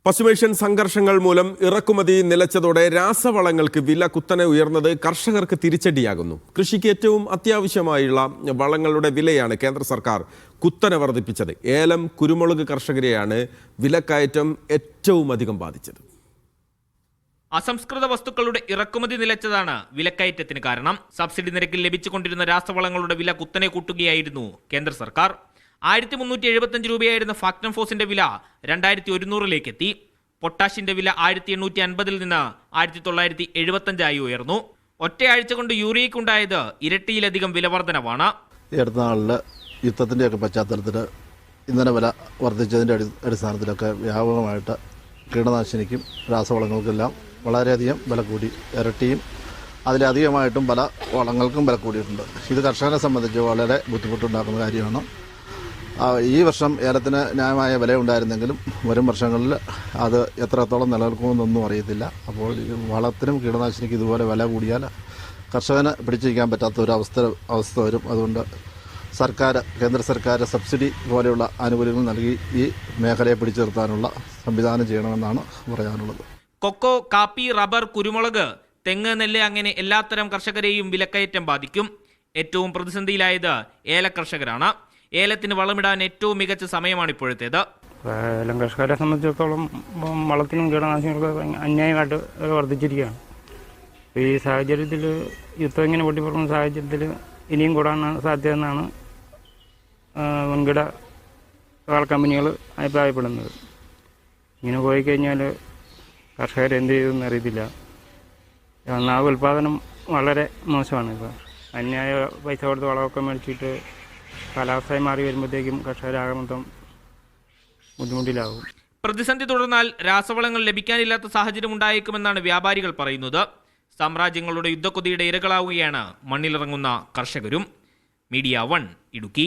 പശ്ചിമേഷ്യൻ സംഘർഷങ്ങൾ മൂലം ഇറക്കുമതി നിലച്ചതോടെ രാസവളങ്ങൾക്ക് വില കുത്തനെ ഉയർന്നത് കർഷകർക്ക് തിരിച്ചടിയാകുന്നു. കൃഷിക്ക് ഏറ്റവും അത്യാവശ്യമായുള്ള വളങ്ങളുടെ വിലയാണ് കേന്ദ്ര സർക്കാർ കുത്തനെ വർദ്ധിപ്പിച്ചത്. ഏലം, കുരുമുളക് കർഷകരെയാണ് വിലക്കയറ്റം ഏറ്റവും അധികം ബാധിച്ചത്. അസംസ്കൃത വസ്തുക്കളുടെ ഇറക്കുമതി നിലച്ചതാണ് വിലക്കയറ്റത്തിന് കാരണം. സബ്സിഡി നിരക്കിൽ ലഭിച്ചുകൊണ്ടിരുന്ന രാസവളങ്ങളുടെ വില കുത്തനെ കൂട്ടുകയായിരുന്നു കേന്ദ്ര സർക്കാർ. 1375 രൂപയായിരുന്ന ഫാക്ടംഫോസിന്റെ വില 2100 എത്തി. പൊട്ടാഷിന്റെ വില 1850 നിന്ന് 1975 ഉയർന്നു. ഒറ്റയാഴ്ച കൊണ്ട് യൂറിയയ്ക്കുണ്ടായത് ഇരട്ടിയിലധികം വില വർധനവാണ്. ഈ അടുത്ത നാളിൽ യുദ്ധത്തിൻ്റെയൊക്കെ പശ്ചാത്തലത്തിൽ ഇന്ധന വില വർദ്ധിച്ചതിൻ്റെ അടിസ്ഥാനത്തിലൊക്കെ വ്യാപകമായിട്ട് കീടനാശിനിക്കും രാസവളങ്ങൾക്കെല്ലാം വളരെയധികം വില കൂടി. ഇരട്ടിയും അതിലധികമായിട്ടും പല വളങ്ങൾക്കും വില കൂടിയിട്ടുണ്ട്. ഇത് കർഷകനെ സംബന്ധിച്ച് വളരെ ബുദ്ധിമുട്ടുണ്ടാക്കുന്ന കാര്യമാണ്. ഈ വർഷം ഏലത്തിന് ന്യായമായ വില ഉണ്ടായിരുന്നെങ്കിലും വരും വർഷങ്ങളിൽ അത് എത്രത്തോളം നിലനിൽക്കുമെന്നൊന്നും അറിയത്തില്ല. അപ്പോൾ വളത്തിനും കീടനാശിനിക്കും ഇതുപോലെ വില കൂടിയാൽ കർഷകന് പിടിച്ചിരിക്കാൻ പറ്റാത്ത ഒരു അവസ്ഥ വരും. അതുകൊണ്ട് കേന്ദ്ര സർക്കാർ സബ്സിഡി പോലെയുള്ള ആനുകൂല്യങ്ങൾ നൽകി ഈ മേഖലയെ പിടിച്ചു നിർത്താനുള്ള സംവിധാനം ചെയ്യണമെന്നാണ് പറയാനുള്ളത്. കൊക്കോ, കാപ്പി, റബ്ബർ, കുരുമുളക്, തെങ്ങ്, നെല്ല് അങ്ങനെ എല്ലാത്തരം കർഷകരെയും വിലക്കയറ്റം ബാധിക്കും. ഏറ്റവും പ്രതിസന്ധിയിലായത് ഏല കർഷകരാണ്. ഏലത്തിന് വളമിടാൻ ഏറ്റവും മികച്ച സമയമാണ് ഇപ്പോഴത്തേത്. ഏലം കർഷകരെ സംബന്ധിച്ചിടത്തോളം വളത്തിനും കീടനാശിനികൾക്ക് അന്യായമായിട്ട് വർദ്ധിച്ചിരിക്കുകയാണ്. ഈ സാഹചര്യത്തിൽ യുദ്ധം ഇങ്ങനെ പൊട്ടിപ്പുറക്കുന്ന സാഹചര്യത്തിൽ ഇനിയും കൂടാനാണ് സാധ്യത എന്നാണ് വൻകിട കമ്പനികൾ അഭിപ്രായപ്പെടുന്നത്. ഇങ്ങനെ പോയി കഴിഞ്ഞാൽ കർഷകർ എന്ത് ചെയ്തെന്ന് അറിയത്തില്ല. ഒന്നാമത് ഉൽപ്പാദനം വളരെ മോശമാണ്. ഇപ്പോൾ അന്യായ പൈസ കൊടുത്ത് വളമൊക്കെ മേടിച്ചിട്ട് കാലാവസ്ഥ മാറി വരുമ്പോഴത്തേക്കും കർഷകരാകെ മൊത്തം ബുദ്ധിമുട്ടിലാകും. പ്രതിസന്ധി തുടർന്നാൽ രാസവളങ്ങൾ ലഭിക്കാനില്ലാത്ത സാഹചര്യം ഉണ്ടായേക്കുമെന്നാണ് വ്യാപാരികൾ പറയുന്നത്. സാമ്രാജ്യങ്ങളുടെ യുദ്ധക്കൊതിയുടെ ഇരകളാവുകയാണ് മണ്ണിലിറങ്ങുന്ന കർഷകരും. മീഡിയ 1 ഇടുക്കി.